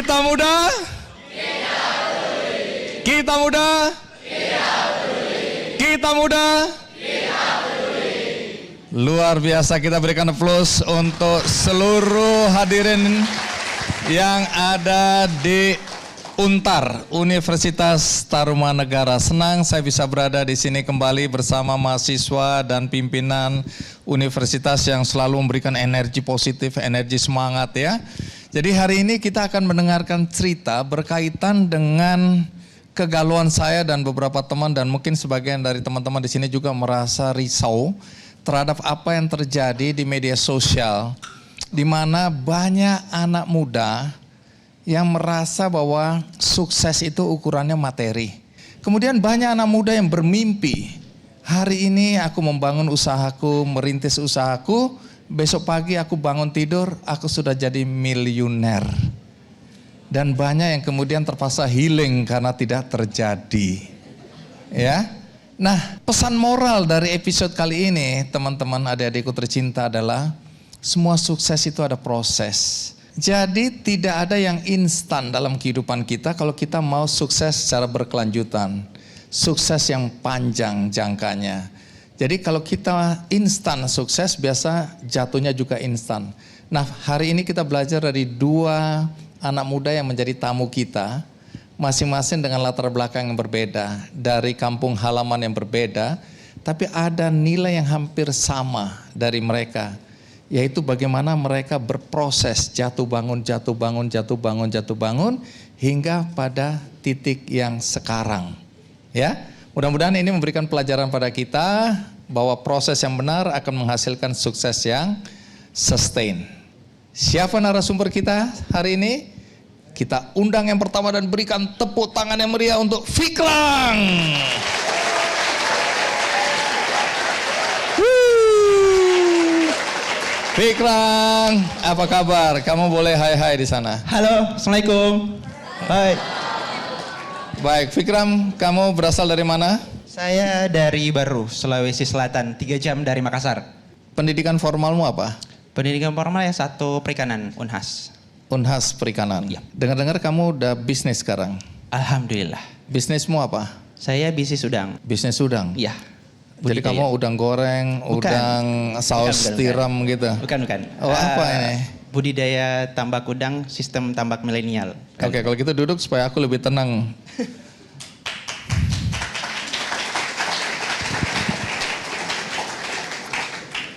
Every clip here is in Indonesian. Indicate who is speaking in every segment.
Speaker 1: Kita muda, kita muda, kita muda. Luar biasa, kita berikan aplaus untuk seluruh hadirin yang ada di Untar, Universitas Tarumanegara. Senang saya bisa berada di sini kembali bersama mahasiswa dan pimpinan universitas yang selalu memberikan energi positif, energi semangat ya. Jadi hari ini kita akan mendengarkan cerita berkaitan dengan kegalauan saya dan beberapa teman, dan mungkin sebagian dari teman-teman di sini juga merasa risau terhadap apa yang terjadi di media sosial, di mana banyak anak muda yang merasa bahwa sukses itu ukurannya materi. Kemudian banyak anak muda yang bermimpi, hari ini aku membangun usahaku, merintis usahaku, besok pagi aku bangun tidur, aku sudah jadi miliuner. Dan banyak yang kemudian terpaksa healing karena tidak terjadi. Ya. Nah, pesan moral dari episode kali ini, teman-teman adik-adikku tercinta, adalah semua sukses itu ada proses. Jadi tidak ada yang instan dalam kehidupan kita kalau kita mau sukses secara berkelanjutan. Sukses yang panjang jangkanya. Jadi kalau kita instan sukses, biasa jatuhnya juga instan. Nah, hari ini kita belajar dari dua anak muda yang menjadi tamu kita, masing-masing dengan latar belakang yang berbeda, dari kampung halaman yang berbeda, tapi ada nilai yang hampir sama dari mereka, yaitu bagaimana mereka berproses jatuh bangun, jatuh bangun, jatuh bangun, jatuh bangun, hingga pada titik yang sekarang. Ya, mudah-mudahan ini memberikan pelajaran pada kita bahwa proses yang benar akan menghasilkan sukses yang sustain. Siapa narasumber kita hari ini? Kita undang yang pertama dan berikan tepuk tangan yang meriah untuk Fikram. Fikram, apa kabar? Kamu boleh hai-hai di sana.
Speaker 2: Halo, Assalamualaikum. Hai.
Speaker 1: Baik, Fikram, kamu berasal dari mana?
Speaker 2: Saya dari Baru, Sulawesi Selatan, 3 jam dari Makassar.
Speaker 1: Pendidikan formalmu apa?
Speaker 2: Pendidikan formal ya 1 perikanan, Unhas.
Speaker 1: Unhas Perikanan.
Speaker 2: Ya.
Speaker 1: Dengar-dengar kamu udah bisnis sekarang.
Speaker 2: Alhamdulillah.
Speaker 1: Bisnismu apa?
Speaker 2: Saya bisnis udang.
Speaker 1: Bisnis udang?
Speaker 2: Iya.
Speaker 1: Jadi
Speaker 2: budidaya.
Speaker 1: kamu udang goreng,
Speaker 2: Bukan.
Speaker 1: udang saus
Speaker 2: Bukan.
Speaker 1: tiram gitu?
Speaker 2: Bukan.
Speaker 1: Oh, apa ini?
Speaker 2: Budidaya tambak udang, sistem tambak milenial.
Speaker 1: Oke, kalau gitu duduk supaya aku lebih tenang.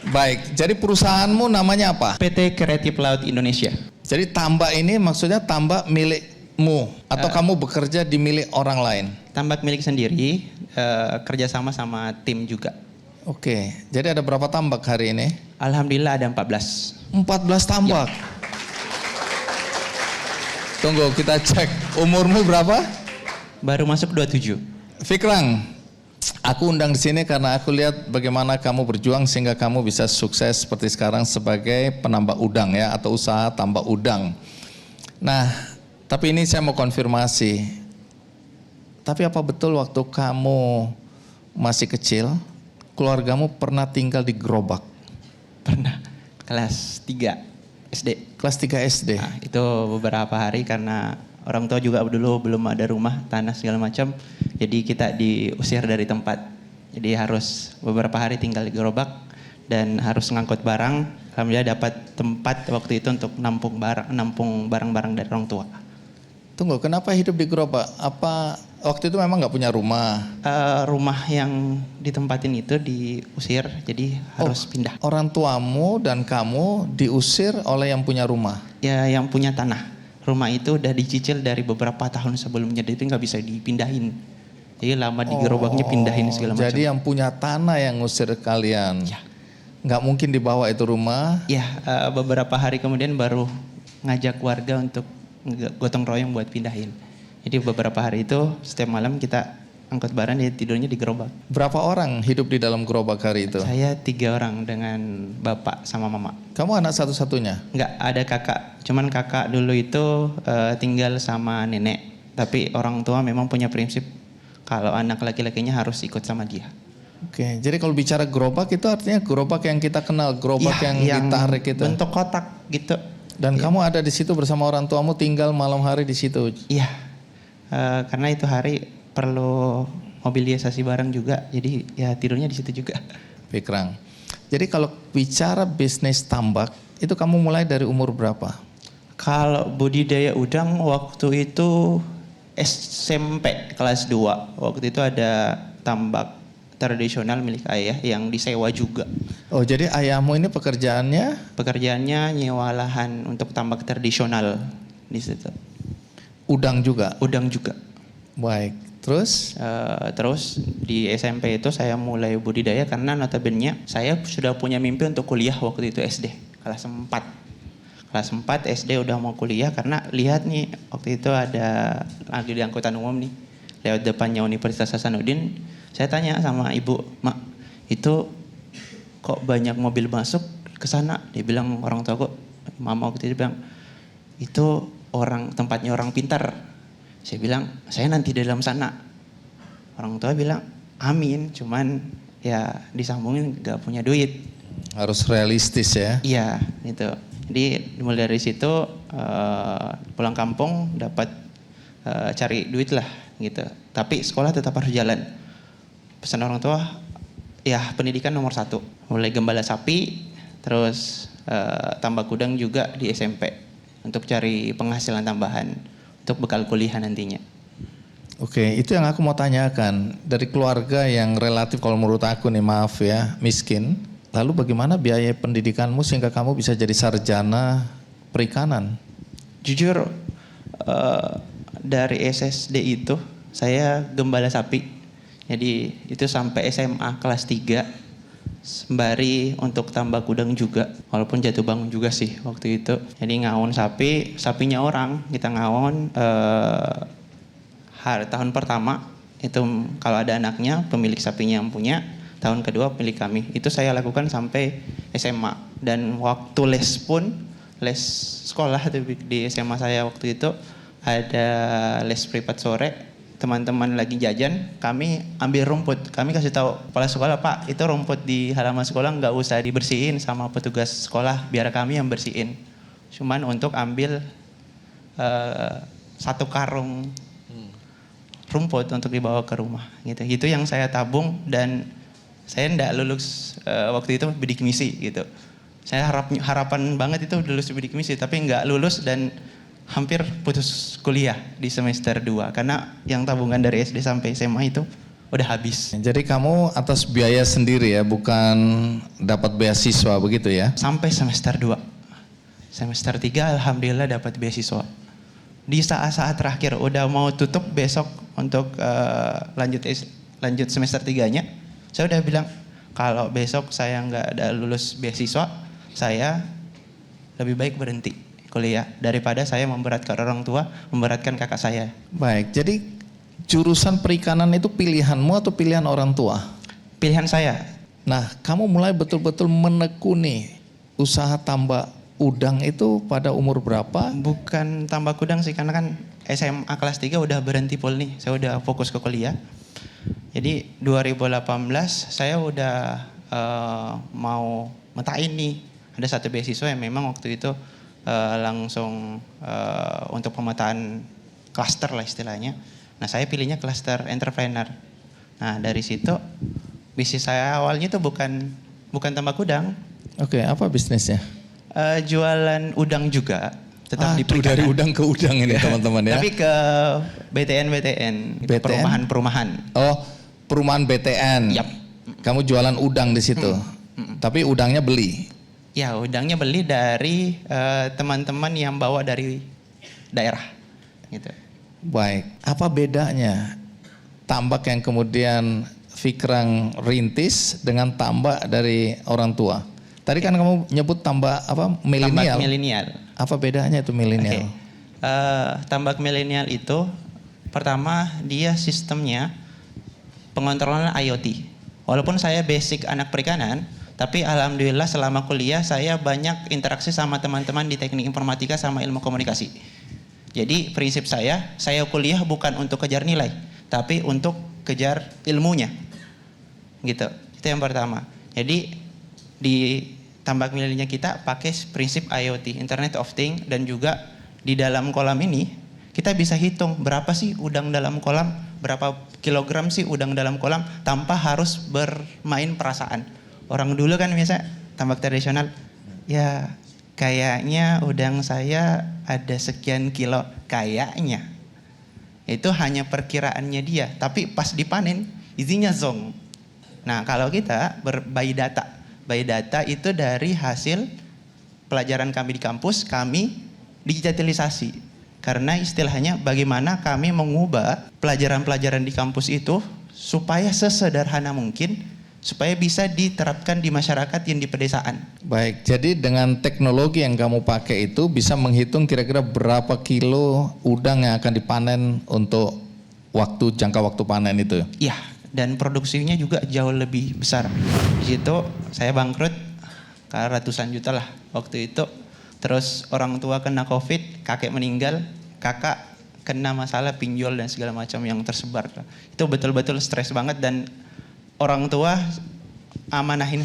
Speaker 1: Baik, jadi perusahaanmu namanya apa?
Speaker 2: PT Kreatif Laut Indonesia.
Speaker 1: Jadi tambak ini maksudnya tambak milikmu atau kamu bekerja di milik orang lain?
Speaker 2: Tambak milik sendiri, kerjasama sama tim juga.
Speaker 1: Oke, jadi ada berapa tambak hari ini?
Speaker 2: Alhamdulillah ada 14.
Speaker 1: 14 tambak. Tunggu, kita cek umurmu berapa?
Speaker 2: Baru masuk 27.
Speaker 1: Fikram, aku undang di sini karena aku lihat bagaimana kamu berjuang sehingga kamu bisa sukses seperti sekarang sebagai penambak udang ya, atau usaha tambak udang. Nah, tapi ini saya mau konfirmasi. Tapi apa betul waktu kamu masih kecil, keluargamu pernah tinggal di gerobak?
Speaker 2: Pernah. Kelas 3 SD.
Speaker 1: Kelas 3 SD?
Speaker 2: Nah, itu beberapa hari karena orang tua juga dulu belum ada rumah, tanah segala macam. Jadi kita diusir dari tempat. Jadi harus beberapa hari tinggal di gerobak dan harus ngangkut barang. Alhamdulillah dapat tempat waktu itu untuk nampung barang-barang dari orang tua.
Speaker 1: Tunggu, kenapa hidup di gerobak? Apa waktu itu memang nggak punya rumah?
Speaker 2: Rumah yang ditempatin itu diusir, jadi harus pindah.
Speaker 1: Orang tuamu dan kamu diusir oleh yang punya rumah?
Speaker 2: Ya, yang punya tanah. Rumah itu udah dicicil dari beberapa tahun sebelumnya, jadi nggak bisa dipindahin. Jadi lama di gerobaknya pindahin segala macam.
Speaker 1: Jadi yang punya tanah yang ngusir kalian?
Speaker 2: Ya.
Speaker 1: Nggak mungkin dibawa itu rumah?
Speaker 2: Ya, beberapa hari kemudian baru ngajak warga untuk gotong royong buat pindahin. Jadi beberapa hari itu setiap malam kita angkut barang, dia tidurnya di gerobak.
Speaker 1: Berapa orang hidup di dalam gerobak hari itu?
Speaker 2: Saya 3 orang dengan bapak sama mama.
Speaker 1: Kamu anak satu-satunya?
Speaker 2: Enggak, ada kakak. Cuman kakak dulu itu tinggal sama nenek. Tapi orang tua memang punya prinsip kalau anak laki-lakinya harus ikut sama dia.
Speaker 1: Oke, jadi kalau bicara gerobak itu artinya gerobak yang kita kenal, gerobak yang ditarik itu.
Speaker 2: Bentuk kotak gitu.
Speaker 1: Dan kamu ada di situ bersama orang tuamu, tinggal malam hari di situ.
Speaker 2: Iya, karena itu hari perlu mobilisasi barang juga, jadi ya tidurnya di situ juga.
Speaker 1: Pikrang. Jadi kalau bicara bisnis tambak, itu kamu mulai dari umur berapa?
Speaker 2: Kalau budidaya udang waktu itu SMP kelas 2. Waktu itu ada tambak tradisional milik ayah yang disewa juga.
Speaker 1: Oh, jadi ayahmu ini pekerjaannya
Speaker 2: Pekerjaannya nyewa lahan untuk tambak tradisional di situ.
Speaker 1: udang juga?
Speaker 2: Udang juga.
Speaker 1: Baik, terus?
Speaker 2: Terus di SMP itu saya mulai budidaya karena notabene saya sudah punya mimpi untuk kuliah waktu itu SD, kelas 4. Kelas 4 SD udah mau kuliah karena lihat nih waktu itu ada lagi di angkutan umum nih, lewat depannya Universitas Hasanuddin. Saya tanya sama ibu, "Mak, itu kok banyak mobil masuk ke sana?" Dia bilang, orang tua kok, mama waktu itu bilang, "Itu tempatnya orang pintar." Saya bilang, "Saya nanti di dalam sana." Orang tua bilang, "Amin, cuman ya disambungin gak punya duit."
Speaker 1: Harus realistis ya.
Speaker 2: Iya, gitu. Jadi mulai dari situ pulang kampung dapat cari duit lah gitu. Tapi sekolah tetap harus jalan. Pesan orang tua, ya pendidikan nomor 1. Mulai gembala sapi, terus tambak udang juga di SMP untuk cari penghasilan tambahan untuk bekal kuliah nantinya.
Speaker 1: Oke, itu yang aku mau tanyakan. Dari keluarga yang relatif kalau menurut aku nih, maaf ya, miskin. Lalu bagaimana biaya pendidikanmu sehingga kamu bisa jadi sarjana perikanan?
Speaker 2: Jujur dari SSD itu saya gembala sapi. Jadi itu sampai SMA kelas 3 sembari untuk tambak udang juga. Walaupun jatuh bangun juga sih waktu itu. Jadi ngawon sapi, sapinya orang kita ngawon tahun pertama itu kalau ada anaknya pemilik sapinya yang punya. Tahun kedua milik kami. Itu saya lakukan sampai SMA. Dan waktu les pun, les sekolah di SMA saya waktu itu ada les privat sore. Teman-teman lagi jajan, kami ambil rumput. Kami kasih tahu kepala sekolah, "Pak, itu rumput di halaman sekolah nggak usah dibersihin sama petugas sekolah, biar kami yang bersihin. Cuman untuk ambil 1 karung rumput untuk dibawa ke rumah." Gitu. Itu yang saya tabung dan saya enggak lulus waktu itu bidik misi gitu. Saya harapan banget itu lulus bidik misi, tapi enggak lulus dan hampir putus kuliah di semester 2 karena yang tabungan dari SD sampai SMA itu udah habis.
Speaker 1: Jadi kamu atas biaya sendiri ya, bukan dapat beasiswa begitu ya?
Speaker 2: Sampai semester 2. Semester 3 alhamdulillah dapat beasiswa. Di saat-saat terakhir udah mau tutup besok untuk lanjut semester 3-nya. Saya udah bilang, kalau besok saya nggak ada lulus beasiswa, saya lebih baik berhenti kuliah daripada saya memberatkan orang tua, memberatkan kakak saya.
Speaker 1: Baik, jadi jurusan perikanan itu pilihanmu atau pilihan orang tua?
Speaker 2: Pilihan saya.
Speaker 1: Nah, kamu mulai betul-betul menekuni usaha tambak udang itu pada umur berapa?
Speaker 2: Bukan tambak udang sih, karena kan SMA kelas 3 udah berhenti full nih, saya udah fokus ke kuliah. Jadi 2018 saya udah mau metain nih. Ada 1 beasiswa yang memang waktu itu langsung untuk pemetaan klaster lah istilahnya. Nah saya pilihnya klaster entrepreneur. Nah dari situ bisnis saya awalnya tuh bukan tambak udang.
Speaker 1: Oke, apa bisnisnya?
Speaker 2: Jualan udang juga. Tetap di
Speaker 1: dari udang ke udang ini teman-teman ya.
Speaker 2: Tapi ke BTN, gitu,
Speaker 1: BTN?
Speaker 2: perumahan.
Speaker 1: Oh, perumahan BTN.
Speaker 2: Yap.
Speaker 1: Kamu jualan udang di situ. Tapi udangnya beli.
Speaker 2: Ya, udangnya beli dari teman-teman yang bawa dari daerah. Gitu.
Speaker 1: Baik. Apa bedanya tambak yang kemudian Fikrang rintis dengan tambak dari orang tua? Tadi kan kamu nyebut tambak apa? Milenial.
Speaker 2: Tambak milenial.
Speaker 1: Apa bedanya itu milenial?
Speaker 2: Tambak milenial itu pertama dia sistemnya pengontrolan IoT. Walaupun saya basic anak perikanan, tapi alhamdulillah selama kuliah saya banyak interaksi sama teman-teman di teknik informatika sama ilmu komunikasi. Jadi prinsip saya kuliah bukan untuk kejar nilai, tapi untuk kejar ilmunya. Gitu. Itu yang pertama. Jadi di tambak milenialnya kita pakai prinsip IoT, Internet of Things, dan juga di dalam kolam ini kita bisa hitung berapa sih udang dalam kolam, berapa kilogram sih udang dalam kolam tanpa harus bermain perasaan. Orang dulu kan biasa tambak tradisional, ya kayaknya udang saya ada sekian kilo, kayaknya. Itu hanya perkiraannya dia, tapi pas dipanen isinya zong. Nah kalau kita by data itu dari hasil pelajaran kami di kampus, kami digitalisasi. Karena istilahnya bagaimana kami mengubah pelajaran-pelajaran di kampus itu supaya sesederhana mungkin, supaya bisa diterapkan di masyarakat yang di pedesaan.
Speaker 1: Baik, jadi dengan teknologi yang kamu pakai itu bisa menghitung kira-kira berapa kilo udang yang akan dipanen untuk jangka waktu panen itu?
Speaker 2: Iya, dan produksinya juga jauh lebih besar. Di situ saya bangkrut ratusan juta lah waktu itu. Terus orang tua kena COVID, kakek meninggal, kakak kena masalah pinjol dan segala macam yang tersebar. Itu betul-betul stres banget, dan orang tua amanahin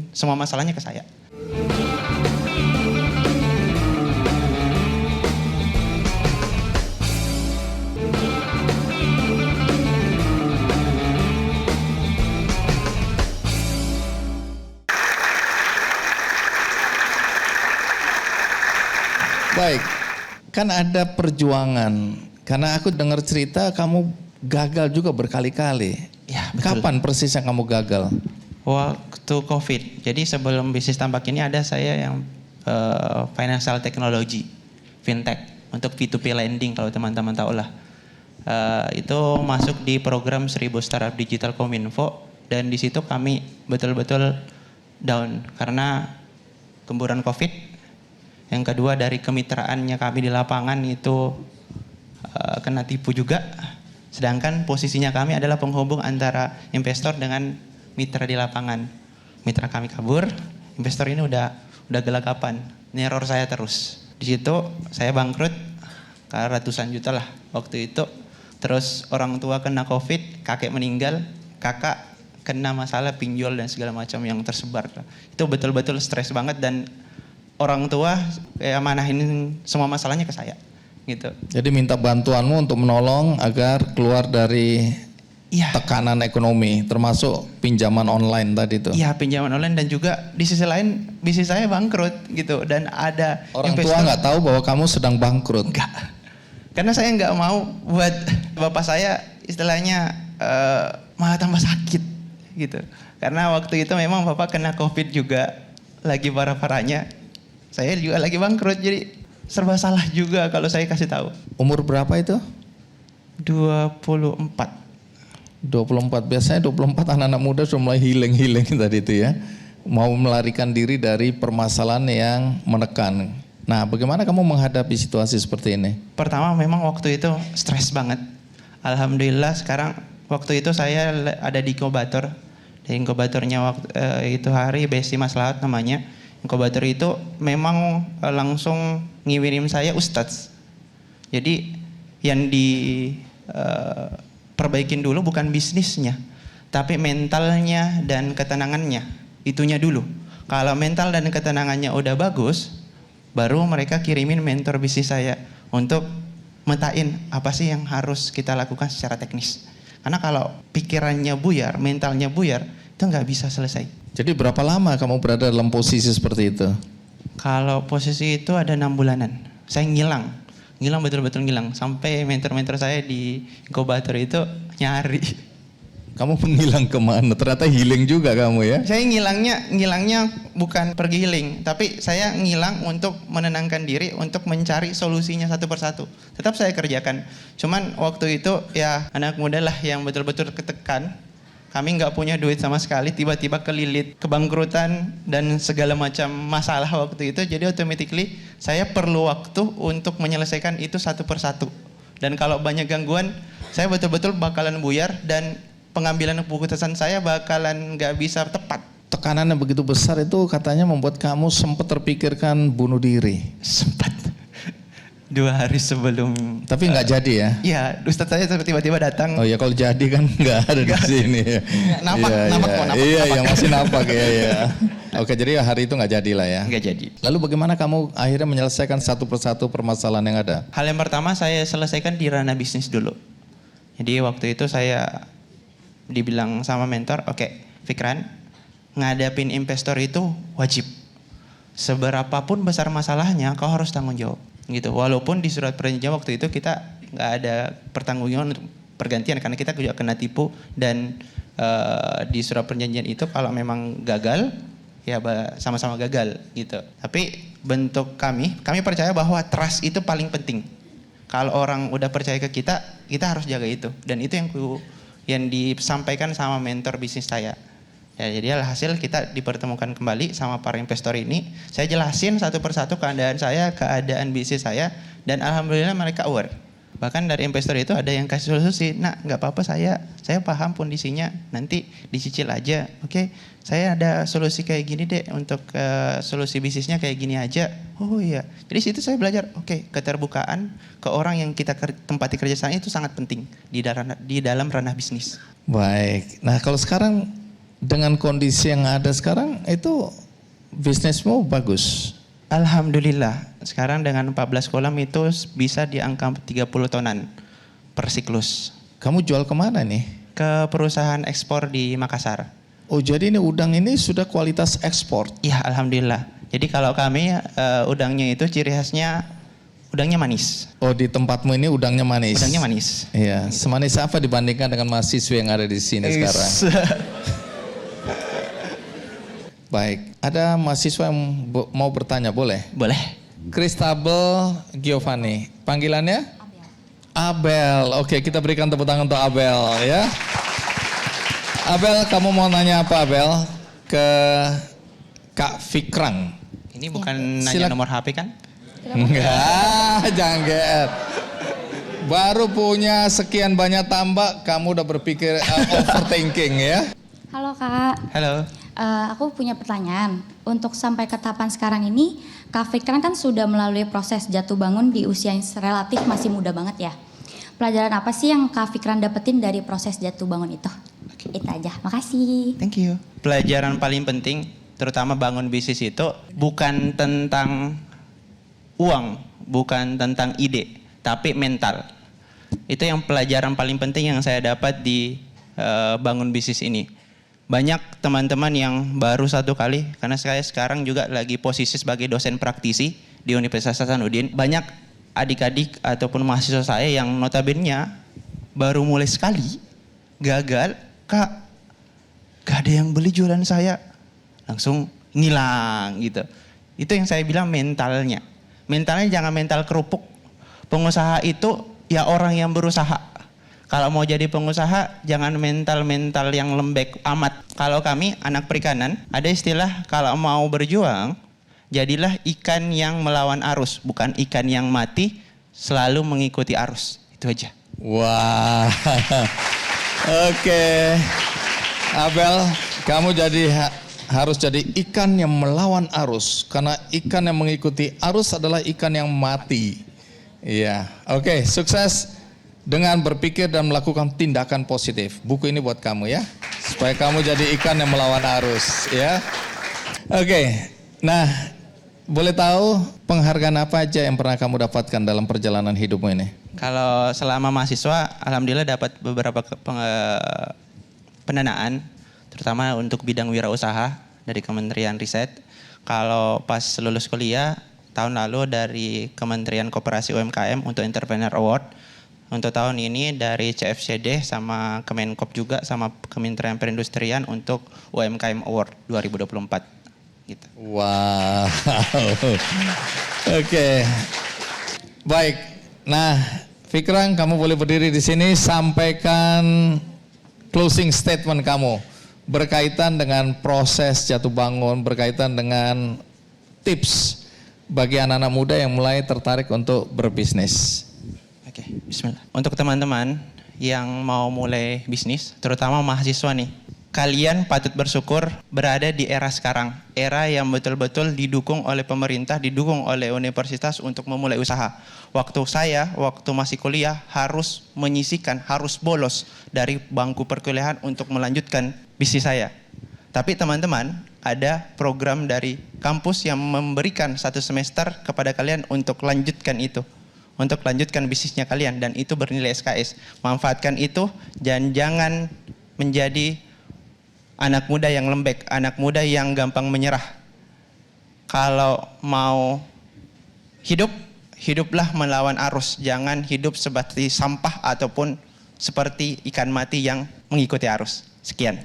Speaker 2: semua masalahnya ke saya.
Speaker 1: Baik, kan ada perjuangan. Karena aku dengar cerita kamu gagal juga berkali-kali.
Speaker 2: Ya, betul.
Speaker 1: Kapan persis yang kamu gagal?
Speaker 2: Waktu COVID. Jadi sebelum bisnis tambak ini ada saya yang financial technology, fintech, untuk P2P lending kalau teman-teman tahu lah. Itu masuk di program 1000 Startup Digital Kominfo, dan di situ kami betul-betul down karena gemburan COVID. Yang kedua dari kemitraannya kami di lapangan itu kena tipu juga. Sedangkan posisinya kami adalah penghubung antara investor dengan mitra di lapangan. Mitra kami kabur, investor ini udah gelagapan, neror saya terus. Di situ saya bangkrut ratusan juta lah waktu itu. Terus orang tua kena COVID, kakek meninggal, kakak kena masalah pinjol dan segala macam yang tersebar. Itu betul-betul stres banget, dan orang tua amanahin semua masalahnya ke saya gitu.
Speaker 1: Jadi minta bantuanmu untuk menolong agar keluar dari tekanan ekonomi, termasuk pinjaman online tadi itu.
Speaker 2: Iya, pinjaman online, dan juga di sisi lain bisnis saya bangkrut gitu, dan ada
Speaker 1: orang tua nggak tahu bahwa kamu sedang bangkrut.
Speaker 2: Enggak, karena saya nggak mau buat bapak saya istilahnya malah tambah sakit gitu. Karena waktu itu memang bapak kena COVID juga, lagi parah-parahnya. Saya juga lagi bangkrut, jadi serba salah juga kalau saya kasih tahu.
Speaker 1: Umur berapa itu?
Speaker 2: 24.
Speaker 1: 24, biasanya 24 anak-anak muda sudah mulai healing tadi itu ya. Mau melarikan diri dari permasalahan yang menekan. Nah, bagaimana kamu menghadapi situasi seperti ini?
Speaker 2: Pertama memang waktu itu stres banget. Alhamdulillah sekarang waktu itu saya ada di inkubator. Di inkubatornya waktu itu hari Besti Maslahat namanya. Inkubator itu memang langsung ngirim saya ustadz. Jadi yang diperbaikin dulu bukan bisnisnya, tapi mentalnya dan ketenangannya. Itunya dulu. Kalau mental dan ketenangannya udah bagus, baru mereka kirimin mentor bisnis saya untuk metain apa sih yang harus kita lakukan secara teknis. Karena kalau pikirannya buyar, mentalnya buyar, itu nggak bisa selesai.
Speaker 1: Jadi berapa lama kamu berada dalam posisi seperti itu?
Speaker 2: Kalau posisi itu ada 6 bulanan. Saya ngilang betul-betul ngilang. Sampai mentor-mentor saya di inkubator itu nyari.
Speaker 1: Kamu menghilang kemana? Ternyata healing juga kamu ya?
Speaker 2: Saya ngilangnya bukan pergi healing, tapi saya ngilang untuk menenangkan diri, untuk mencari solusinya satu persatu. Tetap saya kerjakan. Cuman waktu itu ya anak muda lah yang betul-betul ketekan. Kami nggak punya duit sama sekali, tiba-tiba kelilit kebangkrutan dan segala macam masalah waktu itu. Jadi automatically saya perlu waktu untuk menyelesaikan itu satu persatu. Dan kalau banyak gangguan, saya betul-betul bakalan buyar, dan pengambilan keputusan saya bakalan nggak bisa tepat.
Speaker 1: Tekanan yang begitu besar itu katanya membuat kamu sempat terpikirkan bunuh diri.
Speaker 2: Sempat. 2 hari sebelum.
Speaker 1: Tapi nggak jadi ya?
Speaker 2: Iya, Ustadz saya tiba-tiba datang.
Speaker 1: Oh ya kalau jadi kan nggak ada di sini.
Speaker 2: Napak,
Speaker 1: Iya,
Speaker 2: napak
Speaker 1: iya.
Speaker 2: kok, napak.
Speaker 1: Iya, masih napak ya. Oke, jadi hari itu nggak jadi lah ya?
Speaker 2: Nggak jadi.
Speaker 1: Lalu bagaimana kamu akhirnya menyelesaikan satu persatu permasalahan yang ada?
Speaker 2: Hal yang pertama saya selesaikan di ranah bisnis dulu. Jadi waktu itu saya dibilang sama mentor, oke, Fikran, ngadapin investor itu wajib. Seberapapun besar masalahnya, kau harus tanggung jawab. Gitu. Walaupun di surat perjanjian waktu itu kita nggak ada pertanggungjawaban untuk pergantian karena kita juga kena tipu dan di surat perjanjian itu kalau memang gagal ya sama-sama gagal gitu. Tapi bentuk kami percaya bahwa trust itu paling penting. Kalau orang udah percaya ke kita harus jaga itu dan itu yang disampaikan sama mentor bisnis saya. Ya, jadi alhasil kita dipertemukan kembali sama para investor ini. Saya jelasin satu persatu keadaan saya, keadaan bisnis saya, dan alhamdulillah mereka aware. Bahkan dari investor itu ada yang kasih solusi, nah nggak apa-apa saya paham kondisinya, nanti dicicil aja. Oke, saya ada solusi kayak gini deh untuk solusi bisnisnya kayak gini aja. Oh iya, jadi situ saya belajar, oke, keterbukaan ke orang yang kita tempati kerjasama itu sangat penting di dalam ranah bisnis.
Speaker 1: Baik, nah kalau sekarang dengan kondisi yang ada sekarang itu bisnismu bagus.
Speaker 2: Alhamdulillah, sekarang dengan 14 kolam itu bisa di angka 30 tonan per siklus.
Speaker 1: Kamu jual kemana nih?
Speaker 2: Ke perusahaan ekspor di Makassar.
Speaker 1: Oh jadi ini udang ini sudah kualitas ekspor?
Speaker 2: Iya, alhamdulillah. Jadi kalau kami udangnya itu ciri khasnya udangnya manis.
Speaker 1: Oh di tempatmu ini udangnya manis?
Speaker 2: Udangnya manis.
Speaker 1: Iya, semanis apa dibandingkan dengan mahasiswa yang ada di sini sekarang? Baik, ada mahasiswa yang mau bertanya, boleh?
Speaker 2: Boleh.
Speaker 1: Christabel Giovanni, panggilannya? Abel. Oke, kita berikan tepuk tangan untuk Abel ya. Abel, kamu mau nanya apa Abel? Ke Kak Fikrang.
Speaker 2: Ini bukan nanya nomor HP kan?
Speaker 1: Enggak, jangan GR. Baru punya sekian banyak tambah, kamu udah berpikir overthinking ya?
Speaker 3: Halo Kak.
Speaker 2: Halo.
Speaker 3: Aku punya pertanyaan. Untuk sampai ke tahapan sekarang ini, Kak Fikran kan sudah melalui proses jatuh bangun di usia yang relatif masih muda banget ya. Pelajaran apa sih yang Kak Fikran dapetin dari proses jatuh bangun itu? Itu aja, makasih.
Speaker 2: Thank you. Pelajaran paling penting, terutama bangun bisnis itu, bukan tentang uang, bukan tentang ide, tapi mental. Itu yang pelajaran paling penting yang saya dapat di bangun bisnis ini. Banyak teman-teman yang baru satu kali, karena saya sekarang juga lagi posisi sebagai dosen praktisi di Universitas Hasanuddin. Banyak adik-adik ataupun mahasiswa saya yang notabene baru mulai sekali, gagal, Kak, gak ada yang beli jualan saya, langsung ngilang gitu. Itu yang saya bilang mentalnya. Mentalnya jangan mental kerupuk. Pengusaha itu ya orang yang berusaha. Kalau mau jadi pengusaha, jangan mental-mental yang lembek amat. Kalau kami, anak perikanan, ada istilah kalau mau berjuang, jadilah ikan yang melawan arus, bukan ikan yang mati selalu mengikuti arus. Itu aja.
Speaker 1: Wah, oke. Abel, kamu harus jadi ikan yang melawan arus. Karena ikan yang mengikuti arus adalah ikan yang mati. Iya, oke, sukses. Dengan berpikir dan melakukan tindakan positif. Buku ini buat kamu ya. Supaya kamu jadi ikan yang melawan arus ya. Oke. Nah, boleh tahu penghargaan apa aja yang pernah kamu dapatkan dalam perjalanan hidupmu ini?
Speaker 2: Kalau selama mahasiswa, alhamdulillah dapat beberapa pendanaan. Terutama untuk bidang wirausaha dari Kementerian Riset. Kalau pas lulus kuliah, tahun lalu dari Kementerian Koperasi UMKM untuk Entrepreneur Award. Untuk tahun ini dari CFCD sama Kemenkop juga sama Kementerian Perindustrian untuk UMKM Award 2024. Gitu.
Speaker 1: Wow. Oke. Baik. Nah, Fikrang, kamu boleh berdiri di sini, sampaikan closing statement kamu berkaitan dengan proses jatuh bangun, berkaitan dengan tips bagi anak-anak muda yang mulai tertarik untuk berbisnis.
Speaker 2: Oke, bismillah. Untuk teman-teman yang mau mulai bisnis, terutama mahasiswa nih, kalian patut bersyukur berada di era sekarang. Era yang betul-betul didukung oleh pemerintah, didukung oleh universitas untuk memulai usaha. Waktu masih kuliah harus menyisihkan, harus bolos dari bangku perkuliahan untuk melanjutkan bisnis saya. Tapi teman-teman, ada program dari kampus yang memberikan 1 semester kepada kalian untuk lanjutkan itu. Untuk lanjutkan bisnisnya kalian, dan itu bernilai SKS. Manfaatkan itu dan jangan menjadi anak muda yang lembek, anak muda yang gampang menyerah. Kalau mau hidup, hiduplah melawan arus. Jangan hidup seperti sampah ataupun seperti ikan mati yang mengikuti arus. Sekian.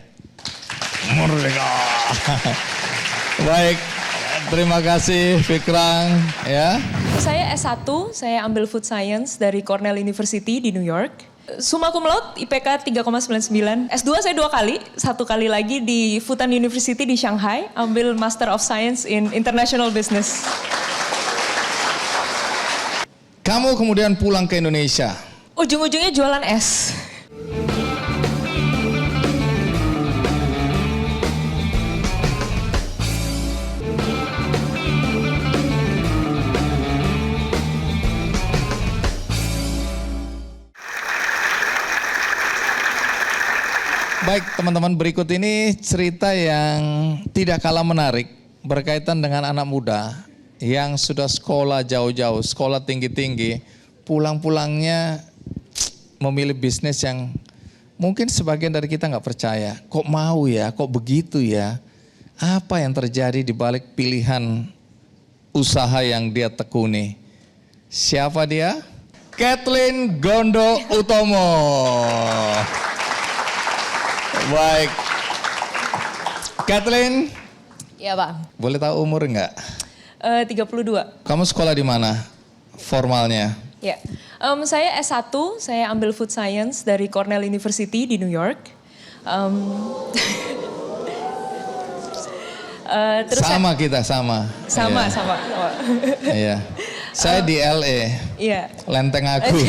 Speaker 1: Merdeka. Baik, terima kasih Fikrang ya.
Speaker 4: Saya S1, saya ambil Food Science dari Cornell University di New York. Summa cum laude, IPK 3,99. S2 saya 2 kali, 1 kali lagi di Fudan University di Shanghai, ambil Master of Science in International Business.
Speaker 1: Kamu kemudian pulang ke Indonesia.
Speaker 4: Ujung-ujungnya jualan es.
Speaker 1: Baik teman-teman, berikut ini cerita yang tidak kalah menarik berkaitan dengan anak muda yang sudah sekolah jauh-jauh, sekolah tinggi-tinggi, pulang-pulangnya memilih bisnis yang mungkin sebagian dari kita nggak percaya. Kok mau ya, kok begitu ya? Apa yang terjadi di balik pilihan usaha yang dia tekuni? Siapa dia? Kathleen Gondo Utomo. Baik, Kathleen.
Speaker 4: Iya Pak.
Speaker 1: Boleh tahu umur nggak?
Speaker 4: 32.
Speaker 1: Kamu sekolah di mana? Formalnya?
Speaker 4: Ya, saya S1, saya ambil Food Science dari Cornell University di New York. Terus
Speaker 1: sama kita, sama.
Speaker 4: Sama.
Speaker 1: Iya. Saya di LA.
Speaker 4: Iya.
Speaker 1: Lenteng Agung.